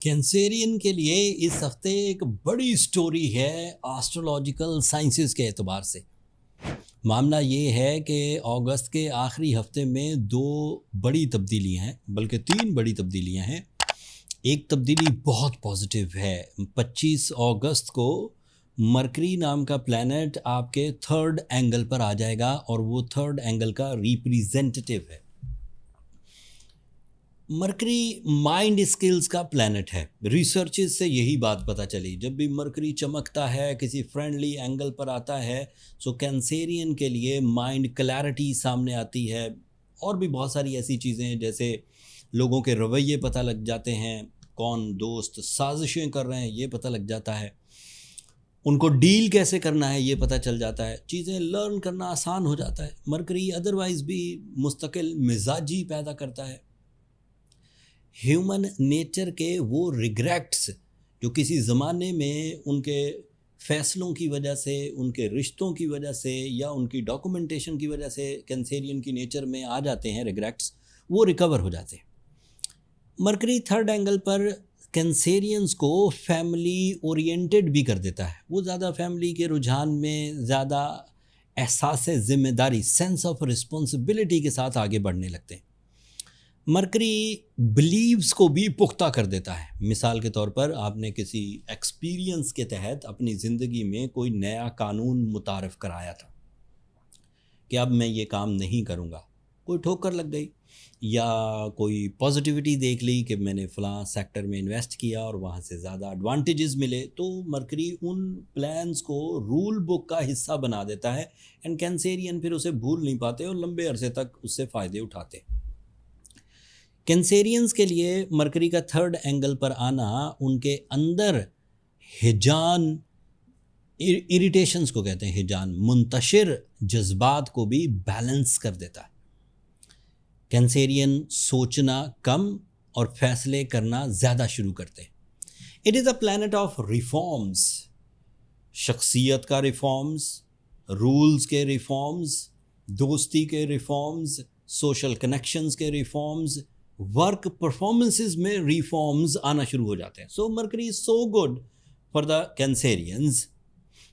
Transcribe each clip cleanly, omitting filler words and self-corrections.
کینسیرین کے لیے اس ہفتے ایک بڑی سٹوری ہے آسٹرولوجیکل سائنسز کے اعتبار سے۔ معاملہ یہ ہے کہ اگست کے آخری ہفتے میں دو بڑی تبدیلیاں ہیں، بلکہ تین بڑی تبدیلیاں ہیں۔ ایک تبدیلی بہت پازیٹیو ہے۔ 25 اگست کو مرکری نام کا پلانٹ آپ کے تھرڈ اینگل پر آ جائے گا، اور وہ تھرڈ اینگل کا ریپریزنٹیٹیو ہے۔ مرکری مائنڈ اسکلز کا پلانٹ ہے۔ ریسرچز سے یہی بات پتہ چلی، جب بھی مرکری چمکتا ہے، کسی فرینڈلی اینگل پر آتا ہے، سو کینسیرین کے لیے مائنڈ کلیئرٹی سامنے آتی ہے، اور بھی بہت ساری ایسی چیزیں جیسے لوگوں کے رویے پتہ لگ جاتے ہیں، کون دوست سازشیں کر رہے ہیں یہ پتہ لگ جاتا ہے، ان کو ڈیل کیسے کرنا ہے یہ پتہ چل جاتا ہے، چیزیں لرن کرنا آسان ہو جاتا ہے۔ مرکری ادروائز بھی مستقل مزاجی پیدا کرتا ہے۔ ہیومن نیچر کے وہ ریگریٹس جو کسی زمانے میں ان کے فیصلوں کی وجہ سے، ان کے رشتوں کی وجہ سے، یا ان کی ڈاکومنٹیشن کی وجہ سے کینسیرین کی نیچر میں آ جاتے ہیں، ریگریٹس، وہ ریکور ہو جاتے ہیں۔ مرکری تھرڈ اینگل پر کینسیرینز کو فیملی اورینٹڈ بھی کر دیتا ہے۔ وہ زیادہ فیملی کے رجحان میں، زیادہ احساس ذمہ داری، سینس آف رسپانسبلٹی کے ساتھ آگے بڑھنے لگتے ہیں۔ مرکری بلیوز کو بھی پختہ کر دیتا ہے۔ مثال کے طور پر آپ نے کسی ایکسپیرینس کے تحت اپنی زندگی میں کوئی نیا قانون متعارف کرایا تھا کہ اب میں یہ کام نہیں کروں گا، کوئی ٹھوکر لگ گئی، یا کوئی پازیٹیوٹی دیکھ لی کہ میں نے فلاں سیکٹر میں انویسٹ کیا اور وہاں سے زیادہ ایڈوانٹیجز ملے، تو مرکری ان پلانز کو رول بک کا حصہ بنا دیتا ہے، اینڈ کینسیرین پھر اسے بھول نہیں پاتے اور لمبے عرصے تک اس سے فائدے اٹھاتے ہیں۔ کینسیرینز کے لیے مرکری کا تھرڈ اینگل پر آنا ان کے اندر ہیجان، اریٹیشنز کو کہتے ہیں ہیجان، منتشر جذبات کو بھی بیلنس کر دیتا ہے۔ کینسیرین سوچنا کم اور فیصلے کرنا زیادہ شروع کرتے ہیں۔ It is a planet of reforms, شخصیت کا ریفارمز، رولز کے ریفارمز، دوستی کے ریفارمز، سوشل کنیکشنز کے ریفارمز، ورک پرفارمنسز میں ریفارمز آنا شروع ہو جاتے ہیں۔ So Mercury is so good for the Cancerians,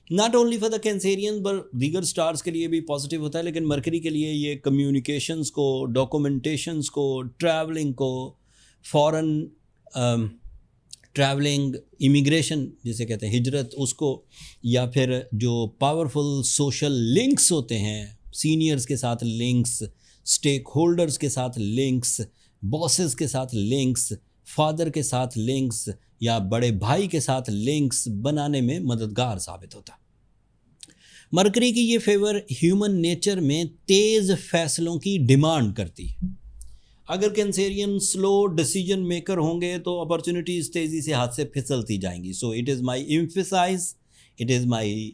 not only for the Cancerians but دیگر سٹارز کے لیے بھی پازیٹیو ہوتا ہے، لیکن مرکری کے لیے یہ کمیونیکیشنز کو، ڈاکومنٹیشنز کو، ٹریولنگ کو، فورن ٹریولنگ، امیگریشن جسے کہتے ہیں ہجرت، اس کو، یا پھر جو پاورفل سوشل لنکس ہوتے ہیں، سینئرز کے ساتھ لنکس، اسٹیک ہولڈرز کے ساتھ لنکس، باسز کے ساتھ لنکس، فادر کے ساتھ لنکس، یا بڑے بھائی کے ساتھ لنکس بنانے میں مددگار ثابت ہوتا ہے۔ مرکری کی یہ فیور ہیومن نیچر میں تیز فیصلوں کی ڈیمانڈ کرتی ہے۔ اگر کینسیرین سلو ڈیسیجن میکر ہوں گے تو اپرچونٹیز تیزی سے ہاتھ سے پھسلتی جائیں گی۔ So it is my emphasize, it is my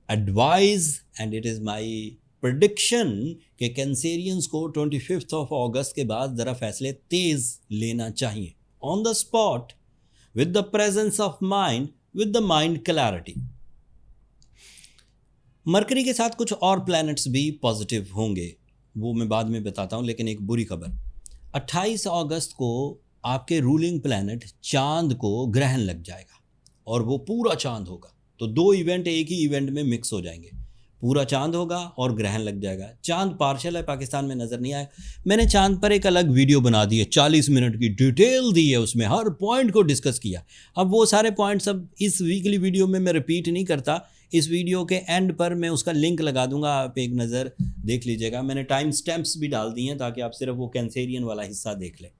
advise and it is my prediction کہ کینسیرینز کو 25 اگست کے بعد ذرا فیصلے تیز لینا چاہیے، on the spot, with the presence of mind, with the mind clarity. Mercury کے ساتھ کچھ اور پلانٹس بھی پازیٹیو ہوں گے، وہ میں بعد میں بتاتا ہوں، لیکن ایک بری خبر، 28 اگست کو آپ کے رولنگ پلانٹ چاند کو گرہن لگ جائے گا، اور وہ پورا چاند ہوگا، تو دو ایونٹ ایک ہی ایونٹ میں مکس ہو جائیں گے، پورا چاند ہوگا اور گرہن لگ جائے گا۔ چاند پارشل ہے، پاکستان میں نظر نہیں آئے، میں نے چاند پر ایک الگ ویڈیو بنا دی ہے، 40 منٹ کی ڈیٹیل دی ہے، اس میں ہر پوائنٹ کو ڈسکس کیا۔ اب وہ سارے پوائنٹس اب اس ویکلی ویڈیو میں رپیٹ نہیں کرتا، اس ویڈیو کے اینڈ پر میں اس کا لنک لگا دوں گا، آپ ایک نظر دیکھ لیجیے گا۔ میں نے ٹائم سٹیمپس بھی ڈال دی ہیں تاکہ آپ صرف وہ کینسیرین والا حصہ دیکھ لیں،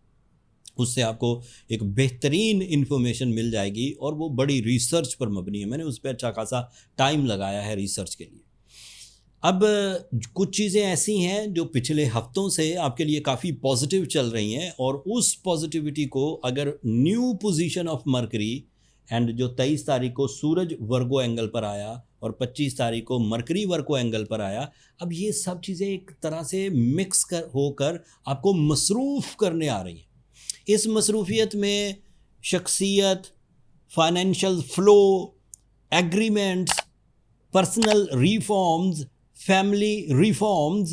اس سے آپ کو ایک بہترین انفارمیشن مل جائے گی، اور وہ بڑی ریسرچ پر مبنی ہے، میں نے اس پہ اچھا خاصا ٹائم لگایا ہے ریسرچ کے لیے۔ اب کچھ چیزیں ایسی ہیں جو پچھلے ہفتوں سے آپ کے لیے کافی پازیٹیو چل رہی ہیں، اور اس پازیٹیوٹی کو اگر new position of mercury, and جو 23 تاریخ کو سورج ورگو اینگل پر آیا اور 25 تاریخ کو مرکری ورگو اینگل پر آیا، اب یہ سب چیزیں ایک طرح سے مکس ہو کر آپ کو مصروف کرنے آ رہی ہیں۔ اس مصروفیت میں شخصیت، financial flu, agreements, personal reforms, family reforms,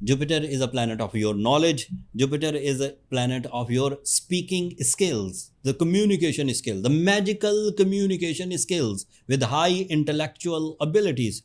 Jupiter is a planet of your knowledge. Jupiter is a planet of your speaking skills, the communication skill, the magical communication skills with high intellectual abilities.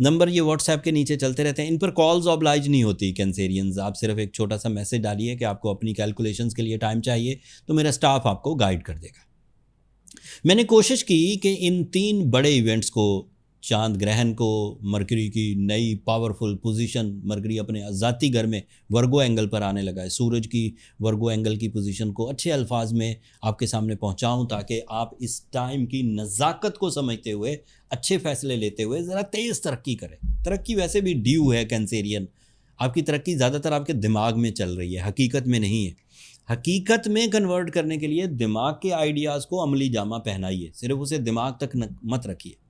Number یہ what's app کے نیچے چلتے رہتے ہیں، ان پر calls oblige نہیں ہوتی کینسیرینز. آپ صرف ایک چھوٹا سا میسج ڈالیے کہ آپ کو اپنی کیلکولیشنز کے لیے ٹائم چاہیے، تو میرا اسٹاف آپ کو گائیڈ کر دے گا. میں نے کوشش کی کہ ان 3 بڑے ایونٹس کو، چاند گرہن کو، مرکری کی نئی پاورفل پوزیشن، مرکری اپنے ذاتی گھر میں ورگو اینگل پر آنے لگا ہے، سورج کی ورگو اینگل کی پوزیشن کو اچھے الفاظ میں آپ کے سامنے پہنچاؤں تاکہ آپ اس ٹائم کی نزاکت کو سمجھتے ہوئے اچھے فیصلے لیتے ہوئے ذرا تیز ترقی کریں. ترقی ویسے بھی ڈیو ہے کینسیرین، آپ کی ترقی زیادہ تر آپ کے دماغ میں چل رہی ہے، حقیقت میں نہیں ہے. حقیقت میں کنورٹ کرنے کے لیے دماغ کے آئیڈیاز کو عملی جامہ پہنائیے، صرف اسے دماغ تک مت رکھیے.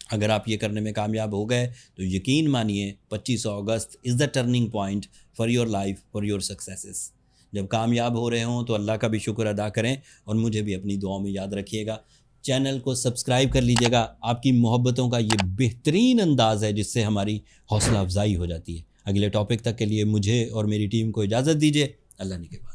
اگر آپ یہ کرنے میں کامیاب ہو گئے تو یقین مانیے 25 August is the turning point for your life, for your successes. جب کامیاب ہو رہے ہوں تو اللہ کا بھی شکر ادا کریں اور مجھے بھی اپنی دعاؤں میں یاد رکھیے گا. چینل کو سبسکرائب کر لیجیے گا. آپ کی محبتوں کا یہ بہترین انداز ہے جس سے ہماری حوصلہ افزائی ہو جاتی ہے. اگلے ٹاپک تک کے لیے مجھے اور میری ٹیم کو اجازت دیجیے. اللہ نگہبان.